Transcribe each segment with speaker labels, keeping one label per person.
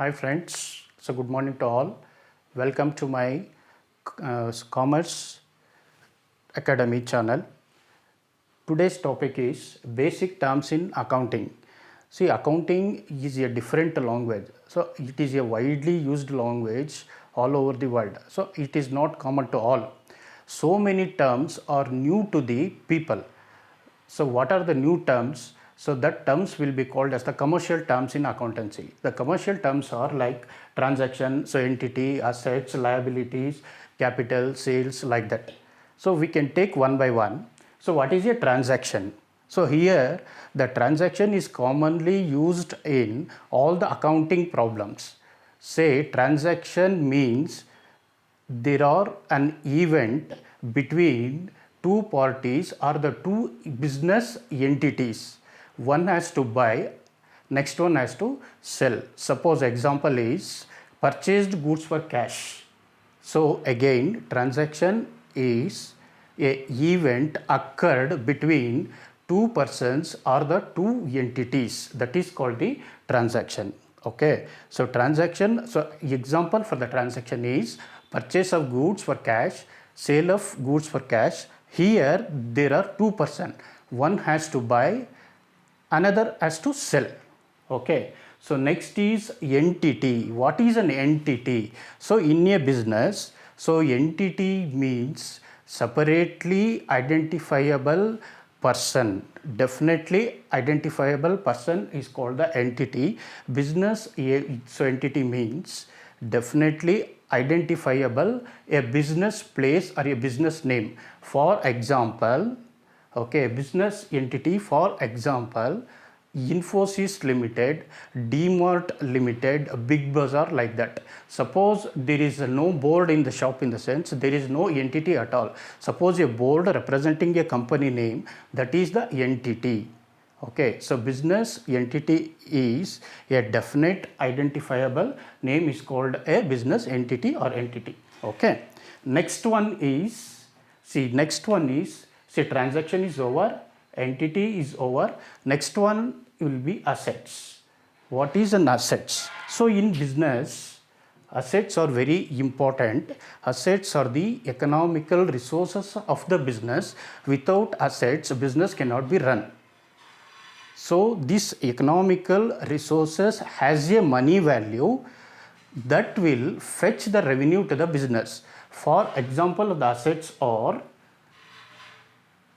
Speaker 1: Hi friends, so good morning to all. Welcome to my Commerce Academy channel. Today's topic is basic terms in accounting. See, accounting is a different language. So it is a widely used language all over the world. So it is not common to all. So many terms are new to the people. So what are the new terms? So that terms will be called as the commercial terms in accountancy. The commercial terms are like transaction, so entity, assets, liabilities, capital, sales, like that. So we can take one by one. So what is a transaction? So here the transaction is commonly used in all the accounting problems. Say transaction means there are an event between two parties or the two business entities. One has to buy, next one has to sell. Suppose example is purchased goods for cash. So again transaction is a event occurred between two persons or the two entities, that is called the transaction. Okay, so transaction, so example for the transaction is purchase of goods for cash, sale of goods for cash. Here there are two persons, one has to buy, another has to sell. Okay, so next is entity. What is an entity? So in a business, so entity means separately identifiable person. Definitely identifiable person is called the entity. Business, so entity means definitely identifiable a business place or a business name. For example, okay, business entity, for example, Infosys Limited, DMart Limited, Big Bazaar, like that. Suppose there is no board in the shop, in the sense there is no entity at all. Suppose a board representing a company name, that is the entity. Okay, so business entity is a definite identifiable name, is called a business entity or entity. Okay, next one is, see transaction is over, entity is over. Next one will be assets. What is an assets? So in business, assets are very important. Assets are the economical resources of the business. Without assets, business cannot be run. So this economical resources has a money value that will fetch the revenue to the business. For example, the assets are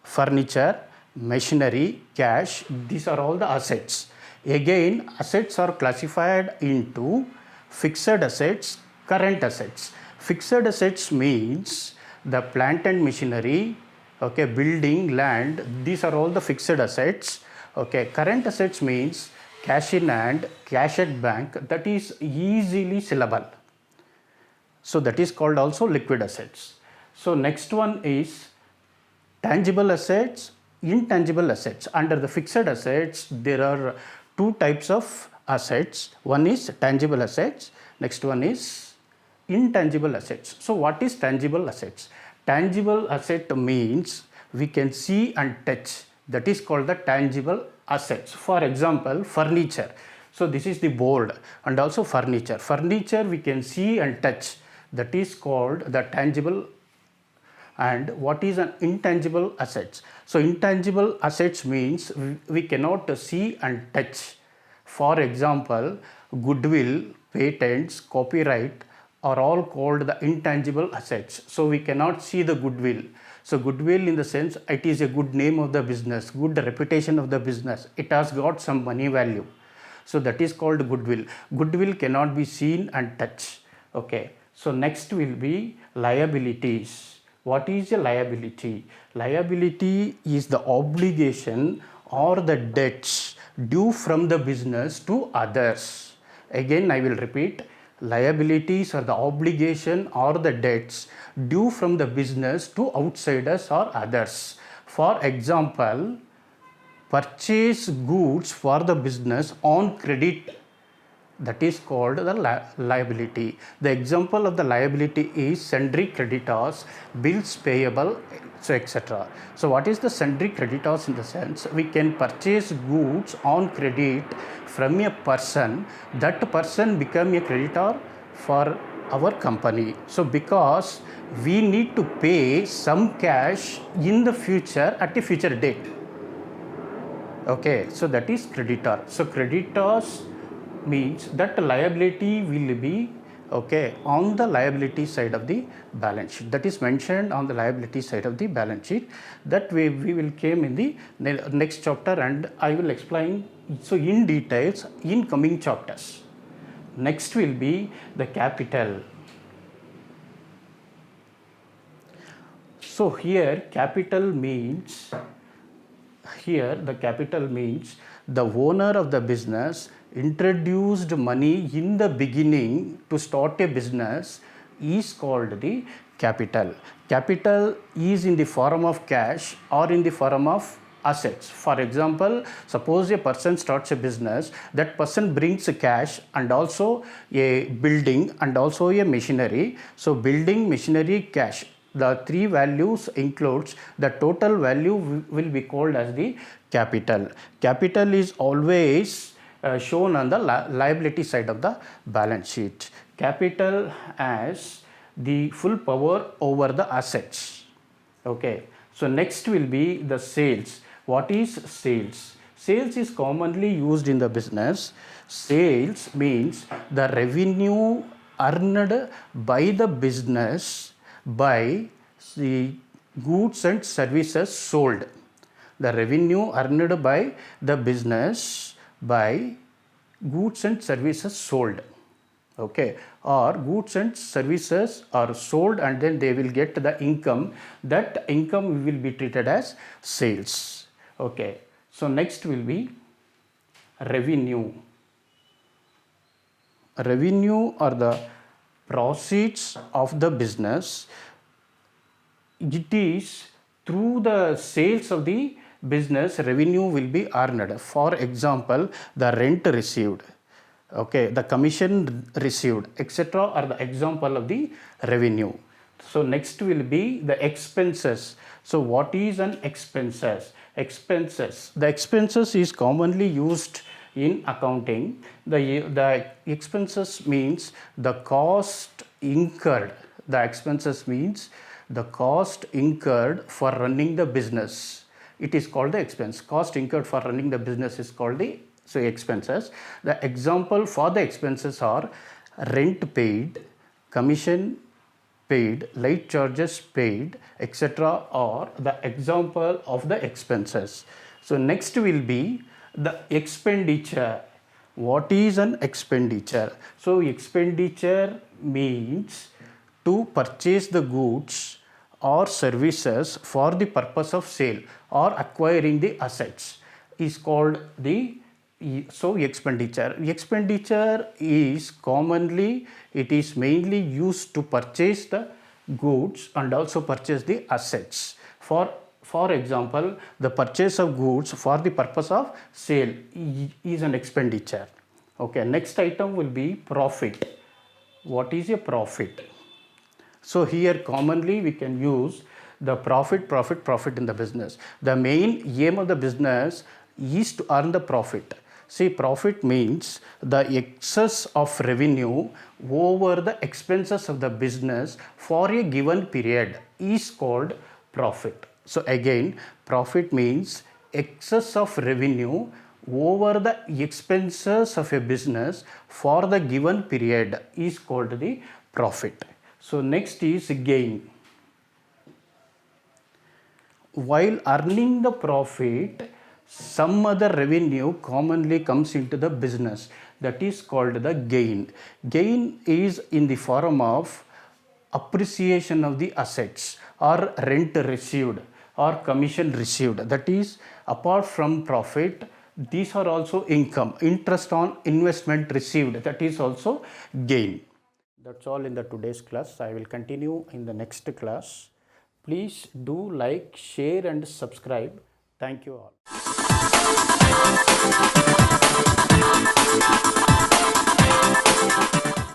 Speaker 1: furniture, machinery, cash. These are all the assets. Again, assets are classified into fixed assets, current assets. Fixed assets means the plant and machinery, okay, building, land, these are all the fixed assets. Okay, current assets means cash in hand, cash at bank, that is easily sellable. So that is called also liquid assets. So next one is tangible assets, intangible assets. Under the fixed assets, there are two types of assets. One is tangible assets, next one is intangible assets. So what is tangible assets? Tangible asset means we can see and touch, that is called the tangible assets. For example, furniture. So this is the board, and also furniture. Furniture we can see and touch, that is called the tangible. And what is an intangible assets? So intangible assets means we cannot see and touch. For example, goodwill, patents, copyright are all called the intangible assets. So we cannot see the goodwill. So goodwill, in the sense it is a good name of the business, good reputation of the business, it has got some money value. So that is called goodwill. Goodwill cannot be seen and touched. Okay, so next will be liabilities. What is a liability? Liability is the obligation or the debts due from the business to others. Again I will repeat, liabilities are the obligation or the debts due from the business to outsiders or others. For example, purchase goods for the business on credit. that is called the liability. The example of the liability is sundry creditors, bills payable, so etc. So what is the sundry creditors? In the sense, we can purchase goods on credit from a person, that person become a creditor for our company. So because we need to pay some cash in the future at a future date. Okay, so that is creditor. So creditors means that liability will be on the liability side of the balance sheet. That is mentioned on the liability side of the balance sheet. That way we will came in the next chapter, and I will explain so in details in coming chapters. Next will be the capital. So here capital means, the owner of the business introduced money in the beginning to start a business is called the capital. Capital is in the form of cash or in the form of assets. For example, suppose a person starts a business, that person brings cash and also a building and also a machinery. So building, machinery, cash, the three values includes the total value will be called as the capital. Capital is always shown on the liability side of the balance sheet. Capital has the full power over the assets. Okay, so next will be the sales. What is sales? Sales is commonly used in the business. Sales means the revenue earned by the business by the goods and services sold. The revenue earned by the business by goods and services sold. Okay, or goods and services are sold and then they will get the income. That income will be treated as sales. Okay, so next will be revenue. Revenue are the proceeds of the business. It is through the sales of the business revenue will be earned. For example, the rent received, okay, the commission received, etc. are the example of the revenue. So next will be the expenses. So what is an expenses? Expenses. The expenses is commonly used in accounting. The expenses means the cost incurred. The expenses means the cost incurred for running the business. It is called the expense. Cost incurred for running the business is called the expenses. The example for the expenses are rent paid, commission paid, late charges paid, etc. are the example of the expenses. So next will be the expenditure. What is an expenditure? So expenditure means to purchase the goods or services for the purpose of sale or acquiring the assets is called the expenditure. Expenditure is commonly, it is mainly used to purchase the goods and also purchase the assets. For example, the purchase of goods for the purpose of sale is an expenditure. Okay, next item will be profit. What is a profit? So here commonly we can use the profit in the business. The main aim of the business is to earn the profit. See, profit means the excess of revenue over the expenses of the business for a given period is called profit. So again, profit means excess of revenue over the expenses of a business for the given period is called the profit. So next is gain. While earning the profit, some other revenue commonly comes into the business, that is called the gain. Gain is in the form of appreciation of the assets or rent received or commission received. That is, apart from profit, these are also income. Interest on investment received, that is also gain. That's all in the today's class. I will continue in the next class. Please do like, share and subscribe. Thank you all.